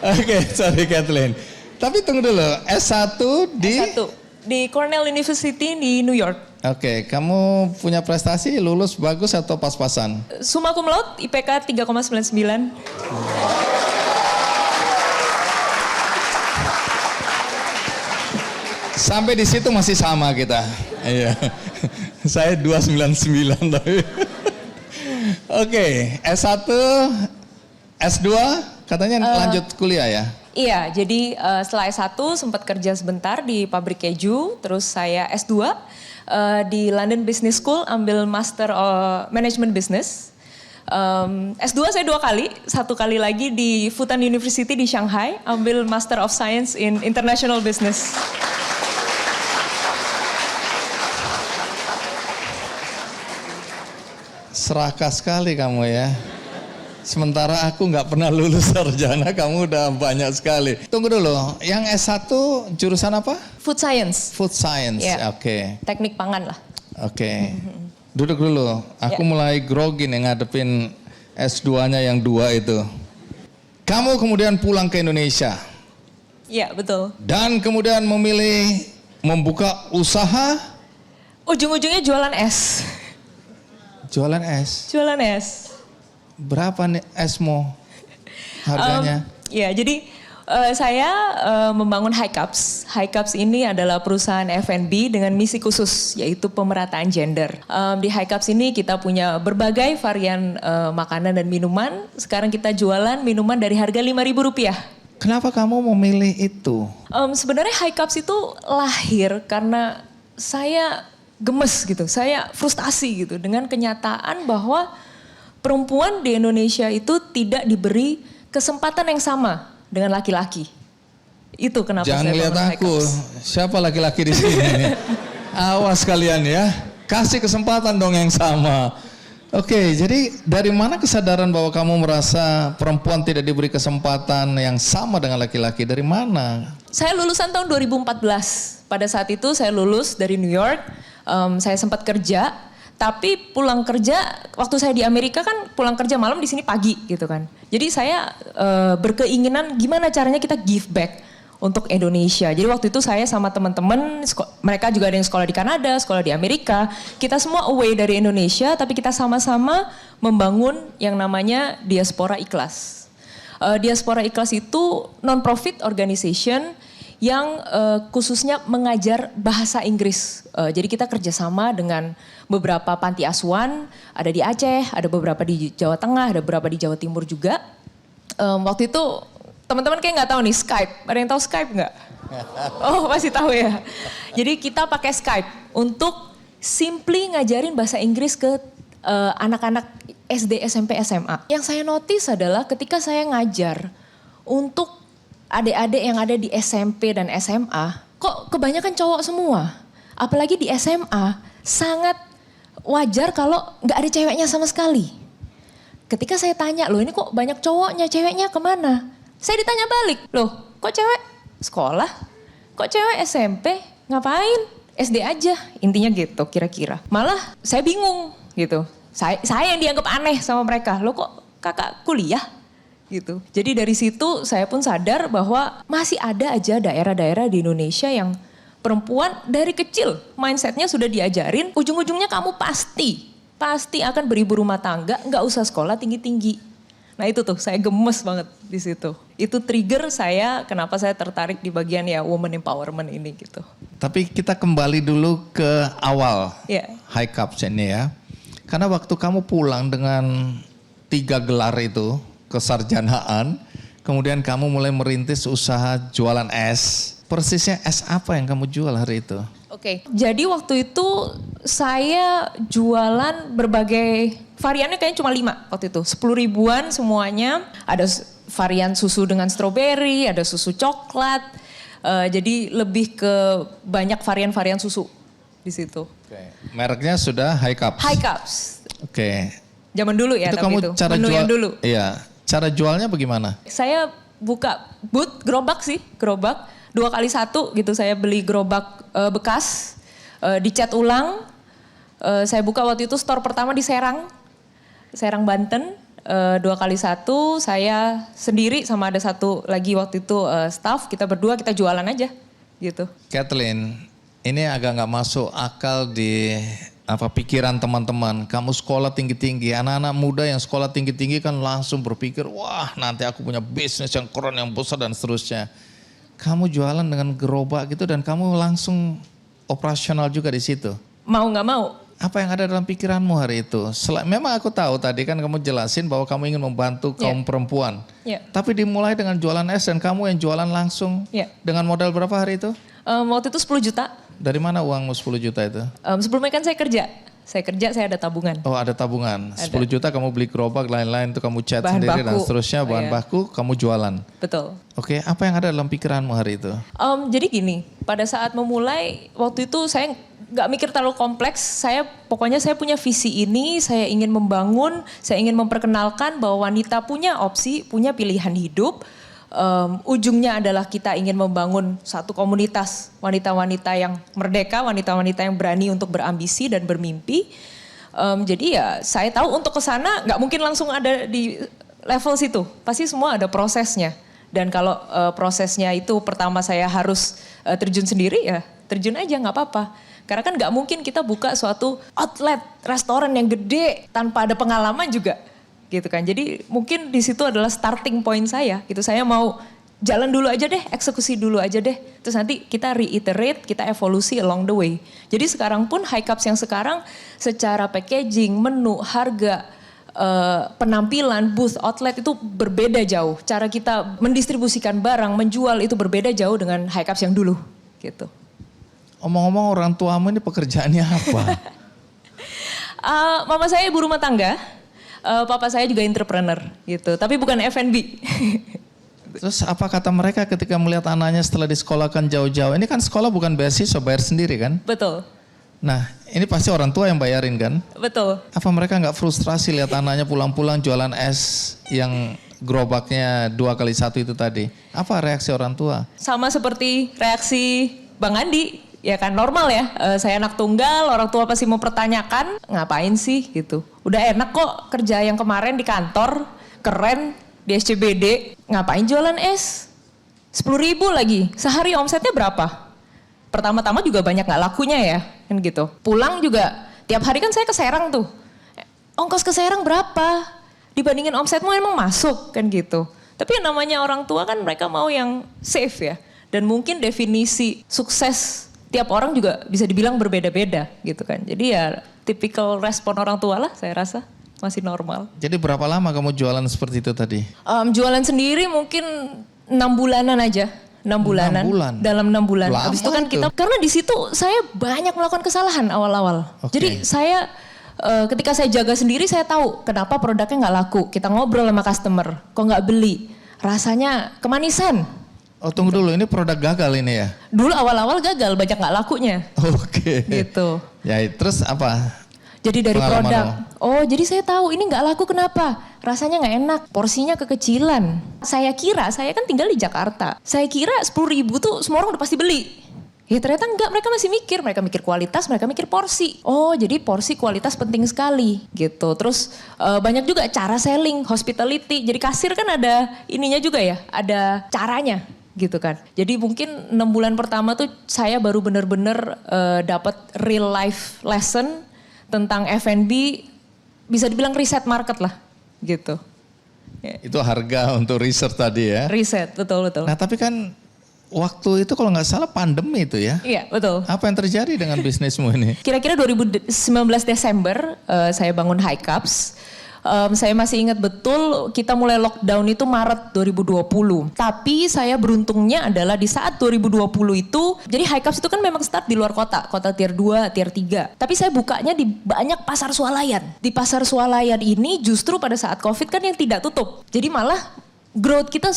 Speaker 1: Oke, sorry Kathleen. Tapi tunggu dulu, S1 di?
Speaker 4: S1 di Cornell University di New York.
Speaker 1: Oke, kamu punya prestasi, lulus bagus atau pas-pasan?
Speaker 4: Summa cum laude, IPK 3,99.
Speaker 1: Sampai di situ masih sama kita. Iya. Saya 299 tapi. Oke, S1, S2 katanya lanjut kuliah ya?
Speaker 4: Iya, jadi setelah S1 sempat kerja sebentar di pabrik keju, terus saya S2 di London Business School ambil Master Management Business. S2 saya 2 kali, 1 kali lagi di Fudan University di Shanghai, ambil Master of Science in International Business.
Speaker 1: Serakah sekali kamu ya. Sementara aku nggak pernah lulus sarjana, kamu udah banyak sekali. Tunggu dulu, yang S1 jurusan apa?
Speaker 4: Food Science.
Speaker 1: Food Science,
Speaker 4: Yeah.
Speaker 1: Oke.
Speaker 4: Teknik pangan lah.
Speaker 1: Oke. Duduk dulu, aku mulai grogi nih ngadepin S2-nya yang 2 itu. Kamu kemudian pulang ke Indonesia.
Speaker 4: Iya, betul.
Speaker 1: Dan kemudian memilih membuka usaha.
Speaker 4: Ujung-ujungnya jualan es.
Speaker 1: Jualan es.
Speaker 4: Jualan es.
Speaker 1: Berapa nih esmo harganya?
Speaker 4: Ya, jadi saya membangun High Cups. High Cups ini adalah perusahaan F&B dengan misi khusus, yaitu pemerataan gender. Di High Cups ini kita punya berbagai varian makanan dan minuman. Sekarang kita jualan minuman dari harga Rp5.000.
Speaker 1: Kenapa kamu memilih itu?
Speaker 4: Sebenarnya High Cups itu lahir karena saya gemes gitu, saya frustasi gitu dengan kenyataan bahwa perempuan di Indonesia itu tidak diberi kesempatan yang sama dengan laki-laki. Itu kenapa
Speaker 1: Jangan
Speaker 4: saya
Speaker 1: lihat
Speaker 4: bangun High
Speaker 1: aku,
Speaker 4: Cups.
Speaker 1: siapa laki-laki di sini? Awas kalian ya, kasih kesempatan dong yang sama. Oke, jadi dari mana kesadaran bahwa kamu merasa perempuan tidak diberi kesempatan yang sama dengan laki-laki? Dari mana?
Speaker 4: Saya lulusan tahun 2014. Pada saat itu saya lulus dari New York, saya sempat kerja. Tapi pulang kerja, waktu saya di Amerika kan pulang kerja malam, di sini pagi gitu kan. Jadi saya berkeinginan gimana caranya kita give back. untuk Indonesia. Jadi waktu itu saya sama teman-teman, mereka juga ada yang sekolah di Kanada, sekolah di Amerika. Kita semua away dari Indonesia, tapi kita sama-sama membangun yang namanya Diaspora Ikhlas. Diaspora Ikhlas itu non-profit organization yang khususnya mengajar bahasa Inggris. Jadi kita kerjasama dengan beberapa panti asuhan, ada di Aceh, ada beberapa di Jawa Tengah, ada beberapa di Jawa Timur juga. Waktu itu teman-teman kayak nggak tahu nih Skype. Ada yang tahu Skype nggak? Oh masih tahu ya. Jadi kita pakai Skype untuk simply ngajarin bahasa Inggris ke anak-anak SD, SMP, SMA. Yang saya notice adalah ketika saya ngajar untuk adik-adik yang ada di SMP dan SMA, kok kebanyakan cowok semua. Apalagi di SMA, sangat wajar kalau nggak ada ceweknya sama sekali. Ketika saya tanya, loh ini kok banyak cowoknya, ceweknya kemana? Saya ditanya balik, loh kok cewek sekolah? Kok cewek SMP? Ngapain? SD aja, intinya gitu kira-kira. Malah saya bingung gitu. Saya yang dianggap aneh sama mereka, loh kok kakak kuliah? Gitu. Jadi dari situ saya pun sadar bahwa masih ada aja daerah-daerah di Indonesia yang perempuan dari kecil mindsetnya sudah diajarin, ujung-ujungnya kamu pasti akan beribu rumah tangga, nggak usah sekolah tinggi-tinggi. Nah itu tuh saya gemes banget di situ. Itu trigger saya kenapa saya tertarik di bagian ya woman empowerment ini gitu.
Speaker 1: Tapi kita kembali dulu ke awal High Cups ini ya. Karena waktu kamu pulang dengan 3 gelar itu, kesarjanaan, kemudian kamu mulai merintis usaha jualan es. Persisnya es apa yang kamu jual hari itu?
Speaker 4: Oke, jadi waktu itu saya jualan berbagai variannya kayaknya cuma 5 waktu itu. 10 ribuan semuanya, ada varian susu dengan stroberi, ada susu coklat. Jadi lebih ke banyak varian-varian susu di situ.
Speaker 1: Oke. Mereknya sudah High Cups?
Speaker 4: High Cups.
Speaker 1: Oke.
Speaker 4: Zaman dulu ya,
Speaker 1: itu
Speaker 4: tapi
Speaker 1: kamu
Speaker 4: itu
Speaker 1: cara
Speaker 4: menu
Speaker 1: jual,
Speaker 4: yang dulu.
Speaker 1: Iya, cara jualnya bagaimana?
Speaker 4: Saya buka booth gerobak sih, gerobak 2x1 gitu. Saya beli gerobak bekas, dicat ulang. Saya buka waktu itu store pertama di Serang Banten. 2x1, saya sendiri sama ada satu lagi waktu itu staff, kita berdua kita jualan aja gitu.
Speaker 1: Kathleen, ini agak nggak masuk akal di pikiran teman-teman. Kamu sekolah tinggi-tinggi, anak-anak muda yang sekolah tinggi-tinggi kan langsung berpikir, wah nanti aku punya bisnis yang keren, yang besar dan seterusnya. Kamu jualan dengan gerobak gitu dan kamu langsung operasional juga di situ.
Speaker 4: Mau nggak mau.
Speaker 1: Apa yang ada dalam pikiranmu hari itu? Memang aku tahu tadi kan kamu jelasin bahwa kamu ingin membantu kaum perempuan. Tapi dimulai dengan jualan es dan kamu yang jualan langsung. Dengan modal berapa hari itu?
Speaker 4: Waktu itu 10 juta.
Speaker 1: Dari mana uangmu 10 juta itu?
Speaker 4: Sebelumnya kan saya kerja, saya ada tabungan.
Speaker 1: Oh ada tabungan, 10 juta kamu beli gerobak, lain-lain itu kamu cat
Speaker 4: bahan
Speaker 1: sendiri
Speaker 4: baku.
Speaker 1: Dan seterusnya, bahan baku kamu jualan.
Speaker 4: Betul.
Speaker 1: Oke, apa yang ada dalam pikiranmu hari itu?
Speaker 4: Jadi gini, pada saat memulai waktu itu saya nggak mikir terlalu kompleks, pokoknya saya punya visi ini, saya ingin membangun, saya ingin memperkenalkan bahwa wanita punya opsi, punya pilihan hidup. Ujungnya adalah kita ingin membangun satu komunitas wanita-wanita yang merdeka, wanita-wanita yang berani untuk berambisi dan bermimpi. Jadi ya saya tahu untuk ke sana nggak mungkin langsung ada di level situ, pasti semua ada prosesnya. Dan kalau prosesnya itu pertama saya harus terjun sendiri ya terjun aja nggak apa-apa. Karena kan nggak mungkin kita buka suatu outlet restoran yang gede tanpa ada pengalaman juga. Gitu kan. Jadi mungkin di situ adalah starting point saya. Gitu, saya mau jalan dulu aja deh, eksekusi dulu aja deh. Terus nanti kita reiterate, kita evolusi along the way. Jadi sekarang pun High Cups yang sekarang secara packaging, menu, harga, penampilan, booth, outlet itu berbeda jauh. Cara kita mendistribusikan barang, menjual itu berbeda jauh dengan High Cups yang dulu. Gitu.
Speaker 1: Omong-omong orang tuamu ini pekerjaannya apa?
Speaker 4: Mama saya ibu rumah tangga. Papa saya juga entrepreneur gitu, tapi bukan F&B.
Speaker 1: Terus apa kata mereka ketika melihat anaknya setelah disekolahkan jauh-jauh? Ini kan sekolah bukan beasiswa, bayar sendiri kan?
Speaker 4: Betul.
Speaker 1: Nah ini pasti orang tua yang bayarin kan?
Speaker 4: Betul.
Speaker 1: Apa mereka nggak frustrasi lihat anaknya pulang-pulang jualan es yang gerobaknya 2x1 itu tadi? Apa reaksi orang tua?
Speaker 4: Sama seperti reaksi Bang Andi. Ya kan normal ya, saya anak tunggal, orang tua pasti mempertanyakan ngapain sih gitu. Udah enak kok kerja yang kemarin di kantor, keren di SCBD, ngapain jualan es? 10.000 lagi. Sehari omsetnya berapa? Pertama-tama juga banyak nggak lakunya ya, kan gitu. Pulang juga, tiap hari kan saya ke Serang tuh. Ongkos ke Serang berapa? Dibandingin omsetmu emang masuk, kan gitu. Tapi yang namanya orang tua kan mereka mau yang safe ya. Dan mungkin definisi sukses tiap orang juga bisa dibilang berbeda-beda gitu kan. Jadi ya tipikal respon orang tua lah saya rasa masih normal.
Speaker 1: Jadi berapa lama kamu jualan seperti itu tadi?
Speaker 4: Jualan sendiri mungkin 6 bulanan aja. 6 bulanan.
Speaker 1: 6 bulan?
Speaker 4: Dalam 6 bulan.
Speaker 1: Lama
Speaker 4: Habis itu kan
Speaker 1: itu.
Speaker 4: kita, karena di situ saya banyak melakukan kesalahan awal-awal.
Speaker 1: Oke.
Speaker 4: Jadi saya ketika saya jaga sendiri saya tahu kenapa produknya nggak laku. Kita ngobrol sama customer, kok nggak beli? Rasanya kemanisan.
Speaker 1: Oh tunggu dulu, ini produk gagal ini ya?
Speaker 4: Dulu awal-awal gagal, banyak nggak lakunya.
Speaker 1: Oke.
Speaker 4: Gitu.
Speaker 1: Ya terus apa?
Speaker 4: Jadi dari
Speaker 1: Pengalaman
Speaker 4: produk,
Speaker 1: lo?
Speaker 4: jadi saya tahu ini nggak laku kenapa? Rasanya nggak enak, porsinya kekecilan. Saya kan tinggal di Jakarta. Saya kira 10.000 tuh semua orang udah pasti beli. Ya ternyata enggak, mereka masih mikir. Mereka mikir kualitas, mereka mikir porsi. Oh jadi porsi kualitas penting sekali gitu. Terus banyak juga cara selling, hospitality. Jadi kasir kan ada ininya juga ya, ada caranya gitu kan. Jadi mungkin 6 bulan pertama tuh saya baru bener-bener dapat real life lesson tentang F&B, bisa dibilang riset market lah gitu. Ya.
Speaker 1: Itu harga untuk research tadi ya?
Speaker 4: Riset, betul-betul.
Speaker 1: Nah tapi kan waktu itu kalau nggak salah pandemi itu ya?
Speaker 4: Iya, betul.
Speaker 1: Apa yang terjadi dengan bisnismu ini?
Speaker 4: Kira-kira 2019 Desember saya bangun High Cups. Saya masih ingat betul kita mulai lockdown itu Maret 2020. Tapi saya beruntungnya adalah di saat 2020 itu, jadi High Cups itu kan memang start di luar kota tier 2, tier 3. Tapi saya bukanya di banyak pasar swalayan. Di pasar swalayan ini justru pada saat COVID kan yang tidak tutup. Jadi malah growth kita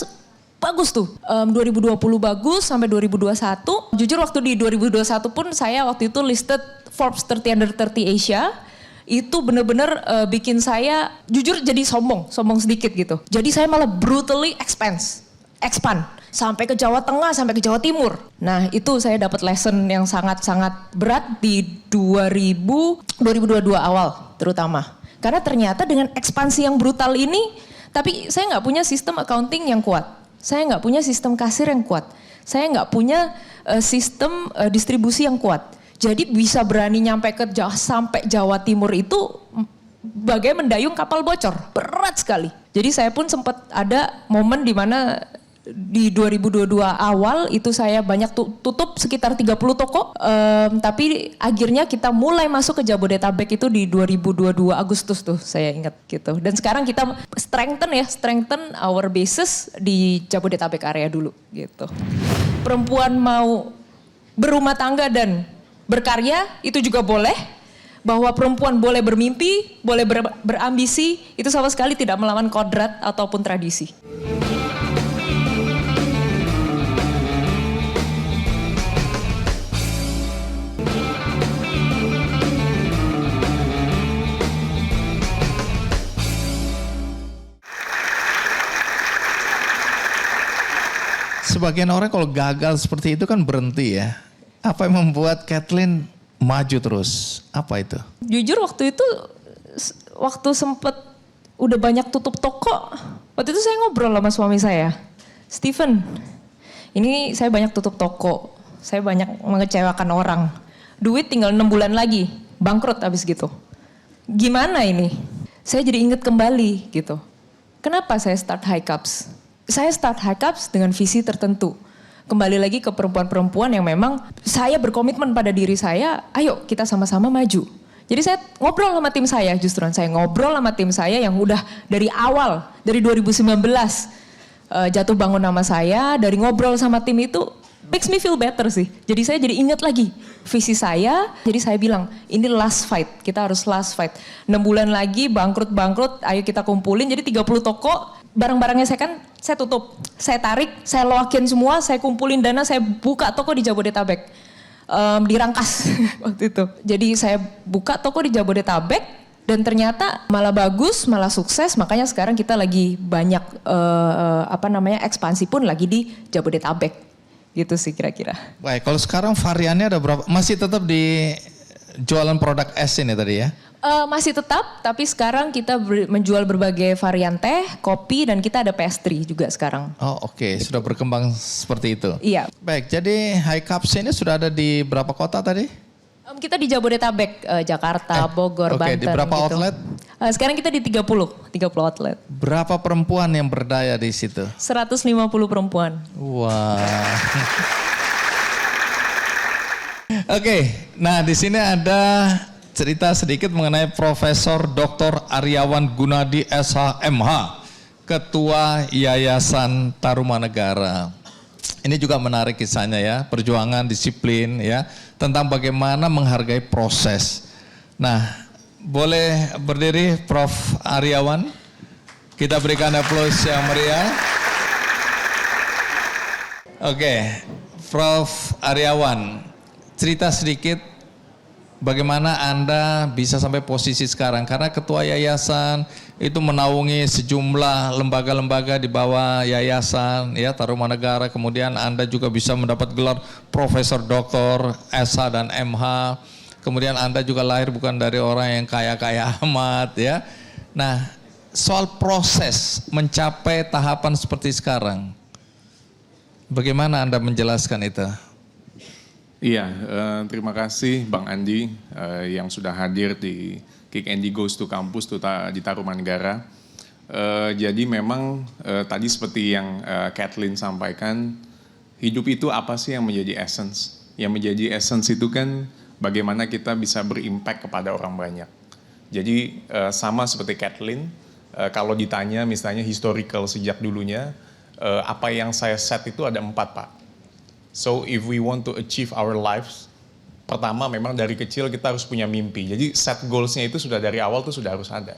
Speaker 4: bagus tuh. 2020 bagus sampai 2021. Jujur waktu di 2021 pun saya waktu itu listed Forbes 30 Under 30 Asia. Itu bener-bener bikin saya jujur jadi sombong sedikit gitu. Jadi saya malah brutally expand sampai ke Jawa Tengah, sampai ke Jawa Timur. Nah itu saya dapat lesson yang sangat-sangat berat di 2022 awal terutama. Karena ternyata dengan ekspansi yang brutal ini, tapi saya nggak punya sistem accounting yang kuat. Saya nggak punya sistem kasir yang kuat. Saya nggak punya sistem distribusi yang kuat. Jadi bisa berani nyampe sampai Jawa Timur itu bagai mendayung kapal bocor, berat sekali. Jadi saya pun sempat ada momen di mana di 2022 awal itu saya banyak tutup sekitar 30 toko. Tapi akhirnya kita mulai masuk ke Jabodetabek itu di 2022 Agustus tuh saya ingat gitu. Dan sekarang kita strengthen our bases di Jabodetabek area dulu gitu. Perempuan mau berumah tangga dan berkarya itu juga boleh, bahwa perempuan boleh bermimpi, boleh berambisi, itu sama sekali tidak melawan kodrat ataupun tradisi.
Speaker 1: Sebagian orang kalau gagal seperti itu kan berhenti ya. Apa yang membuat Kathleen maju terus? Apa itu?
Speaker 4: Jujur waktu itu, waktu sempet udah banyak tutup toko, waktu itu saya ngobrol sama suami saya. Steven, ini saya banyak tutup toko, saya banyak mengecewakan orang. Duit tinggal 6 bulan lagi, bangkrut abis gitu. Gimana ini? Saya jadi inget kembali gitu. Kenapa saya start High Cups? Saya start High Cups dengan visi tertentu. Kembali lagi ke perempuan-perempuan yang memang saya berkomitmen pada diri saya, ayo kita sama-sama maju. Jadi saya ngobrol sama tim saya, saya ngobrol sama tim saya yang udah dari awal, dari 2019 jatuh bangun nama saya, dari ngobrol sama tim itu makes me feel better sih. Jadi saya jadi ingat lagi visi saya, jadi saya bilang ini last fight, kita harus last fight. 6 bulan lagi bangkrut, ayo kita kumpulin, jadi 30 toko, barang-barangnya saya tutup, saya tarik, saya loakin semua, saya kumpulin dana, saya buka toko di Jabodetabek. Dirangkas waktu itu. Jadi saya buka toko di Jabodetabek dan ternyata malah bagus, malah sukses, makanya sekarang kita lagi banyak ekspansi pun lagi di Jabodetabek. Gitu sih kira-kira.
Speaker 1: Baik, kalau sekarang variannya ada berapa? Masih tetap di jualan produk es ini tadi ya?
Speaker 4: Masih tetap, tapi sekarang kita menjual berbagai varian teh, kopi, dan kita ada pastry juga sekarang.
Speaker 1: Oh oke, sudah berkembang seperti itu.
Speaker 4: Iya.
Speaker 1: Baik, jadi High Cups ini sudah ada di berapa kota tadi?
Speaker 4: Kita di Jabodetabek, Jakarta, Bogor,
Speaker 1: oke,
Speaker 4: Banten.
Speaker 1: di berapa
Speaker 4: gitu.
Speaker 1: outlet?
Speaker 4: Sekarang kita di 30 outlet.
Speaker 1: Berapa perempuan yang berdaya di situ?
Speaker 4: 150 perempuan.
Speaker 1: Wah. Oke, nah di sini ada cerita sedikit mengenai Profesor Dr. Aryawan Gunadi SHMH, Ketua Yayasan Tarumanegara. Ini juga menarik kisahnya ya, perjuangan disiplin ya, tentang bagaimana menghargai proses. Nah, boleh berdiri Prof. Aryawan, kita berikan aplaus yang meriah. Oke, Prof. Aryawan, cerita sedikit bagaimana Anda bisa sampai posisi sekarang, karena ketua yayasan itu menaungi sejumlah lembaga-lembaga di bawah yayasan ya Tarumanegara, kemudian Anda juga bisa mendapat gelar Profesor Doktor SH dan MH, kemudian Anda juga lahir bukan dari orang yang kaya-kaya amat ya. Nah, soal proses mencapai tahapan seperti sekarang, bagaimana Anda menjelaskan itu?
Speaker 5: Iya, terima kasih Bang Andi yang sudah hadir di Kick Andy Goes to Campus di Tarumanegara. Jadi memang tadi seperti yang Kathleen sampaikan, hidup itu apa sih yang menjadi essence? Yang menjadi essence itu kan bagaimana kita bisa berimpact kepada orang banyak. Jadi sama seperti Kathleen, kalau ditanya misalnya historical sejak dulunya, apa yang saya set itu ada 4 Pak. So if we want to achieve our lives, pertama memang dari kecil kita harus punya mimpi. Jadi set goals-nya itu sudah dari awal tuh sudah harus ada.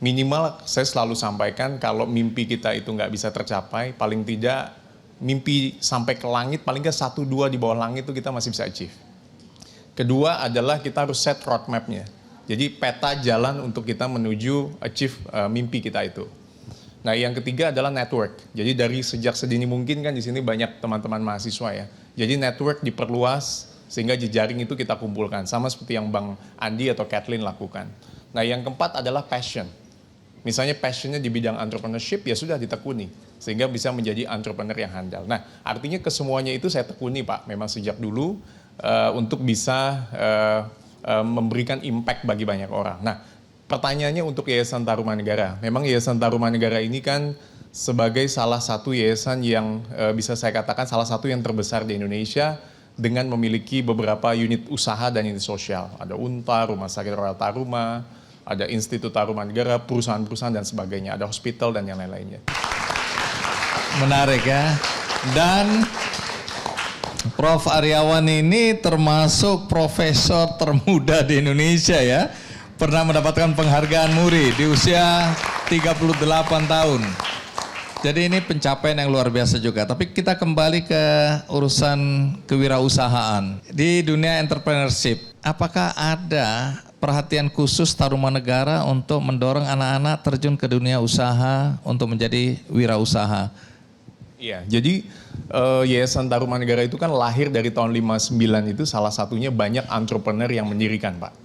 Speaker 5: Minimal saya selalu sampaikan kalau mimpi kita itu nggak bisa tercapai, paling tidak mimpi sampai ke langit, paling nggak 1-2 di bawah langit itu kita masih bisa achieve. Kedua adalah kita harus set roadmap-nya. Jadi peta jalan untuk kita menuju achieve mimpi kita itu. Nah, yang ketiga adalah network. Jadi dari sejak sedini mungkin kan di sini banyak teman-teman mahasiswa ya. Jadi network diperluas sehingga jejaring itu kita kumpulkan. Sama seperti yang Bang Andi atau Kathleen lakukan. Nah, yang keempat adalah passion. Misalnya passionnya di bidang entrepreneurship ya sudah ditekuni. Sehingga bisa menjadi entrepreneur yang handal. Nah, artinya kesemuanya itu saya tekuni Pak. Memang sejak dulu untuk bisa memberikan impact bagi banyak orang. Nah, pertanyaannya untuk Yayasan Tarumanegara. Memang Yayasan Tarumanegara ini kan sebagai salah satu yayasan yang bisa saya katakan salah satu yang terbesar di Indonesia dengan memiliki beberapa unit usaha dan unit sosial. Ada UNTA, Rumah Sakit Royal Taruma, ada Institut Tarumanegara, perusahaan-perusahaan dan sebagainya, ada hospital dan yang lain-lainnya.
Speaker 1: Menarik ya. Dan Prof. Aryawan ini termasuk profesor termuda di Indonesia ya. Pernah mendapatkan penghargaan MURI di usia 38 tahun. Jadi ini pencapaian yang luar biasa juga. Tapi kita kembali ke urusan kewirausahaan. Di dunia entrepreneurship, apakah ada perhatian khusus Tarumanegara untuk mendorong anak-anak terjun ke dunia usaha untuk menjadi wirausaha?
Speaker 5: Iya, jadi Yayasan Tarumanegara itu kan lahir dari tahun 59 itu salah satunya banyak entrepreneur yang mendirikan Pak.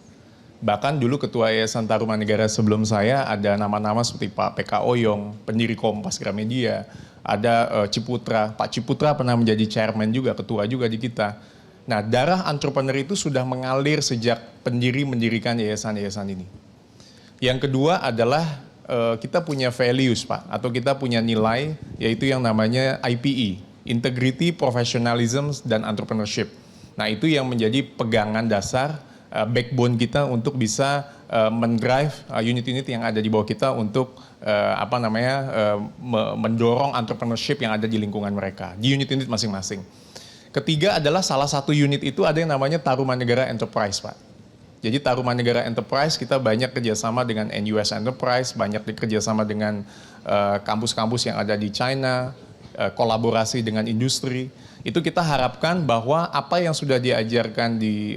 Speaker 5: Bahkan dulu ketua Yayasan Tarumanegara sebelum saya ada nama-nama seperti Pak PK Oyong, pendiri Kompas Gramedia, ada Ciputra, Pak Ciputra pernah menjadi chairman juga, ketua juga di kita. Nah, darah entrepreneur itu sudah mengalir sejak pendiri mendirikan yayasan-yayasan ini. Yang kedua adalah kita punya values Pak, atau kita punya nilai, yaitu yang namanya IPE, Integrity, Professionalism, dan Entrepreneurship. Nah, itu yang menjadi pegangan dasar backbone kita untuk bisa mendrive unit-unit yang ada di bawah kita untuk mendorong entrepreneurship yang ada di lingkungan mereka, di unit-unit masing-masing. Ketiga adalah salah satu unit itu ada yang namanya Tarumanegara Enterprise Pak. Jadi Tarumanegara Enterprise kita banyak kerjasama dengan NUS Enterprise, banyak kerjasama dengan kampus-kampus yang ada di China, kolaborasi dengan industri. Itu kita harapkan bahwa apa yang sudah diajarkan di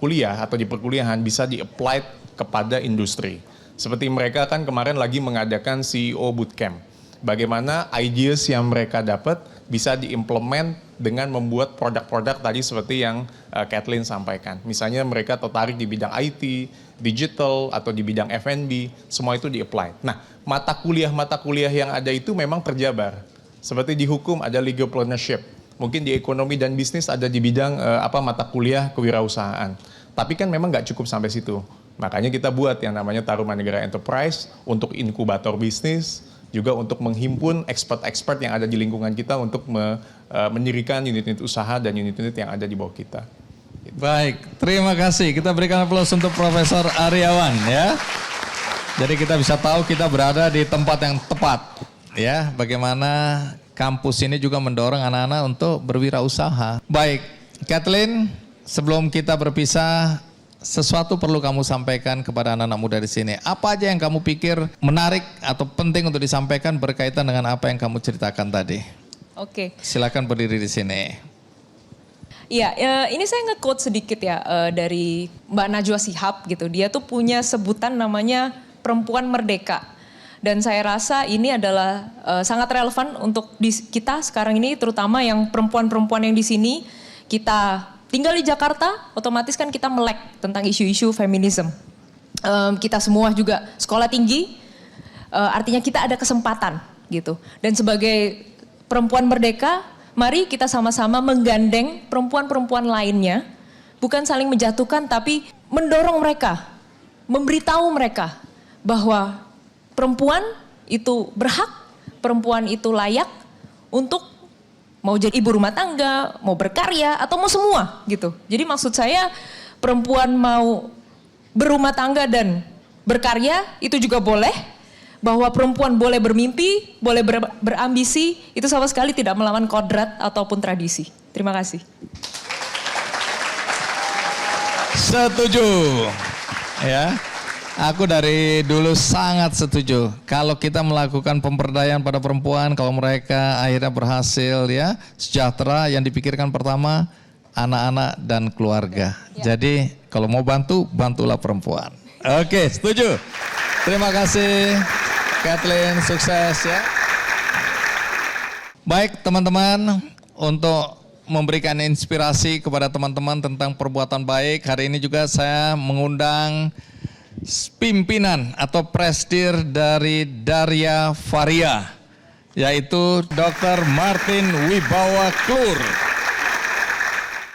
Speaker 5: kuliah atau di perkuliahan bisa di-applied kepada industri. Seperti mereka kan kemarin lagi mengadakan CEO Bootcamp. Bagaimana ideas yang mereka dapat bisa diimplement dengan membuat produk-produk tadi seperti yang Kathleen sampaikan. Misalnya mereka tertarik di bidang IT, digital, atau di bidang F&B, semua itu di-apply. Nah, mata kuliah yang ada itu memang terjabar. Seperti di hukum ada legal partnership, mungkin di ekonomi dan bisnis ada di bidang mata kuliah kewirausahaan. Tapi kan memang nggak cukup sampai situ. Makanya kita buat yang namanya Tarumanegara Enterprise untuk inkubator bisnis, juga untuk menghimpun expert-expert yang ada di lingkungan kita untuk mendirikan unit-unit usaha dan unit-unit yang ada di bawah kita.
Speaker 1: Baik, terima kasih. Kita berikan aplaus untuk Profesor Aryawan ya. Jadi kita bisa tahu kita berada di tempat yang tepat ya. Bagaimana kampus ini juga mendorong anak-anak untuk berwirausaha. Baik, Kathleen, sebelum kita berpisah, sesuatu perlu kamu sampaikan kepada anak-anak muda di sini. Apa aja yang kamu pikir menarik atau penting untuk disampaikan berkaitan dengan apa yang kamu ceritakan tadi?
Speaker 4: Oke.
Speaker 1: Silakan berdiri di sini.
Speaker 4: Iya, ini saya nge-quote sedikit ya dari Mbak Najwa Shihab gitu. Dia tuh punya sebutan namanya perempuan merdeka. Dan saya rasa ini adalah sangat relevan untuk kita sekarang ini, terutama yang perempuan-perempuan yang di sini. Kita tinggal di Jakarta, otomatis kan kita melek tentang isu-isu feminisme. Kita semua juga sekolah tinggi, artinya kita ada kesempatan gitu. Dan sebagai perempuan merdeka, mari kita sama-sama menggandeng perempuan-perempuan lainnya, bukan saling menjatuhkan tapi mendorong mereka, memberitahu mereka bahwa perempuan itu berhak, perempuan itu layak untuk mau jadi ibu rumah tangga, mau berkarya, atau mau semua gitu. Jadi maksud saya perempuan mau berumah tangga dan berkarya itu juga boleh. Bahwa perempuan boleh bermimpi, boleh berambisi, itu sama sekali tidak melawan kodrat ataupun tradisi. Terima kasih.
Speaker 1: Setuju. Ya. Aku dari dulu sangat setuju. Kalau kita melakukan pemberdayaan pada perempuan, kalau mereka akhirnya berhasil ya, sejahtera, yang dipikirkan pertama anak-anak dan keluarga. Ya. Jadi kalau mau bantu, bantulah perempuan. Oke, setuju. Terima kasih Kathleen, sukses ya. Baik teman-teman, untuk memberikan inspirasi kepada teman-teman tentang perbuatan baik, hari ini juga saya mengundang pimpinan atau presidir dari Darya Varia, yaitu Dr. Martin Wibawa Klur.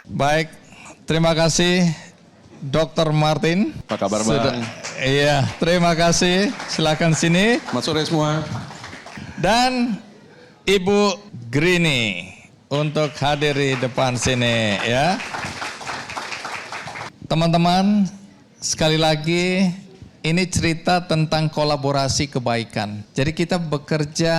Speaker 1: Baik, terima kasih Dr. Martin.
Speaker 6: Apa kabar Bang?
Speaker 1: Iya, terima kasih. Silakan sini.
Speaker 6: Selamat sore semua.
Speaker 1: Dan Ibu Grini untuk hadir di depan sini ya. Teman-teman, sekali lagi, ini cerita tentang kolaborasi kebaikan. Jadi kita bekerja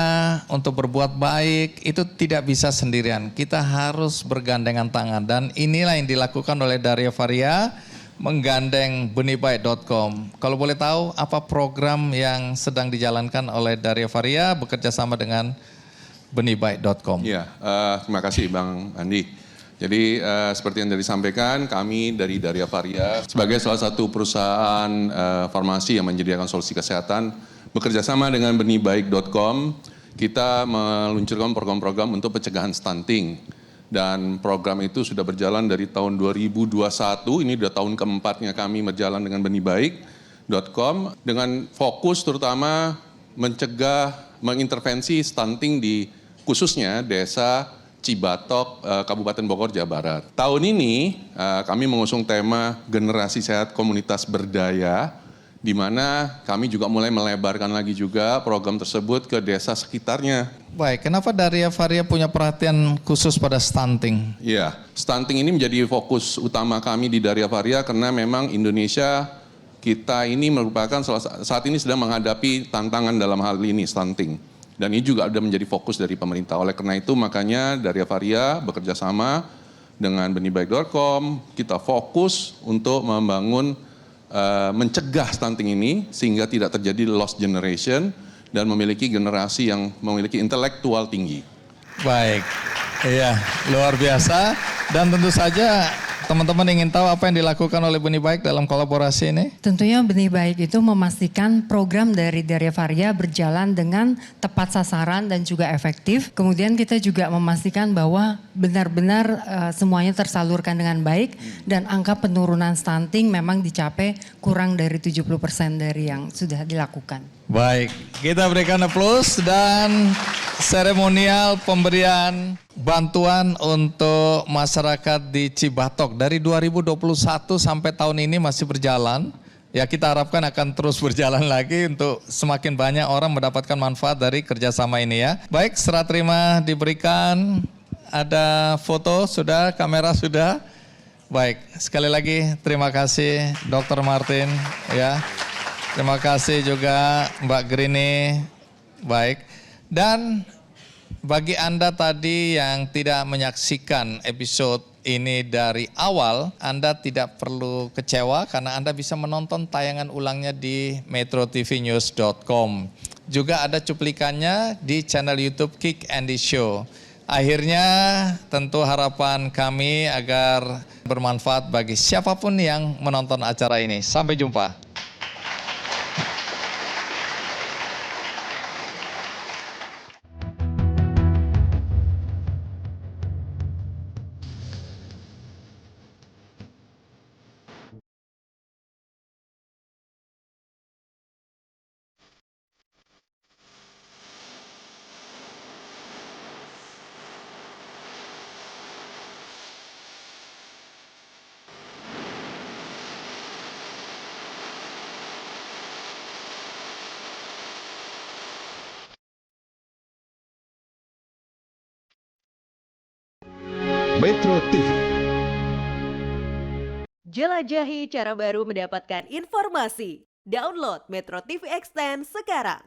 Speaker 1: untuk berbuat baik, itu tidak bisa sendirian. Kita harus bergandengan tangan. Dan inilah yang dilakukan oleh Darya Varia, menggandeng benihbaik.com. Kalau boleh tahu, apa program yang sedang dijalankan oleh Darya Varia bekerja sama dengan benihbaik.com?
Speaker 6: Iya, terima kasih Bang Andi. Jadi seperti yang tadi disampaikan, kami dari Darya Varia sebagai salah satu perusahaan farmasi yang menyediakan solusi kesehatan, bekerja sama dengan benihbaik.com, kita meluncurkan program-program untuk pencegahan stunting. Dan program itu sudah berjalan dari tahun 2021, ini sudah tahun keempatnya kami berjalan dengan benihbaik.com, dengan fokus terutama mencegah, mengintervensi stunting di khususnya desa Cibatok, Kabupaten Bogor, Jawa Barat. Tahun ini kami mengusung tema Generasi Sehat Komunitas Berdaya, di mana kami juga mulai melebarkan lagi juga program tersebut ke desa sekitarnya.
Speaker 1: Baik, kenapa Darya Varia punya perhatian khusus pada stunting?
Speaker 6: Iya, stunting ini menjadi fokus utama kami di Darya Varia karena memang Indonesia kita ini merupakan saat ini sedang menghadapi tantangan dalam hal ini, stunting. Dan ini juga sudah menjadi fokus dari pemerintah. Oleh karena itu makanya Darya Varia bekerja sama dengan benihbaik.com, kita fokus untuk membangun, mencegah stunting ini sehingga tidak terjadi lost generation dan memiliki generasi yang memiliki intelektual tinggi.
Speaker 1: Baik, iya luar biasa. Dan tentu saja Teman-teman ingin tahu apa yang dilakukan oleh Benih Baik dalam kolaborasi ini?
Speaker 7: Tentunya Benih Baik itu memastikan program dari Daria Varia berjalan dengan tepat sasaran dan juga efektif. Kemudian kita juga memastikan bahwa benar-benar semuanya tersalurkan dengan baik dan angka penurunan stunting memang dicapai kurang dari 70% dari yang sudah dilakukan.
Speaker 1: Baik, kita berikan aplaus dan seremonial pemberian bantuan untuk masyarakat di Cibatok dari 2021 sampai tahun ini masih berjalan. Ya, kita harapkan akan terus berjalan lagi untuk semakin banyak orang mendapatkan manfaat dari kerjasama ini ya. Baik, serah terima diberikan. Ada foto sudah, kamera sudah. Baik, sekali lagi terima kasih Dr. Martin ya. Terima kasih juga Mbak Grini. Baik. Dan bagi Anda tadi yang tidak menyaksikan episode ini dari awal, Anda tidak perlu kecewa karena Anda bisa menonton tayangan ulangnya di metrotvnews.com. Juga ada cuplikannya di channel YouTube Kick Andy Show. Akhirnya tentu harapan kami agar bermanfaat bagi siapapun yang menonton acara ini. Sampai jumpa.
Speaker 8: Metro TV.
Speaker 9: Jelajahi cara baru mendapatkan informasi. Download Metro TV Extend sekarang.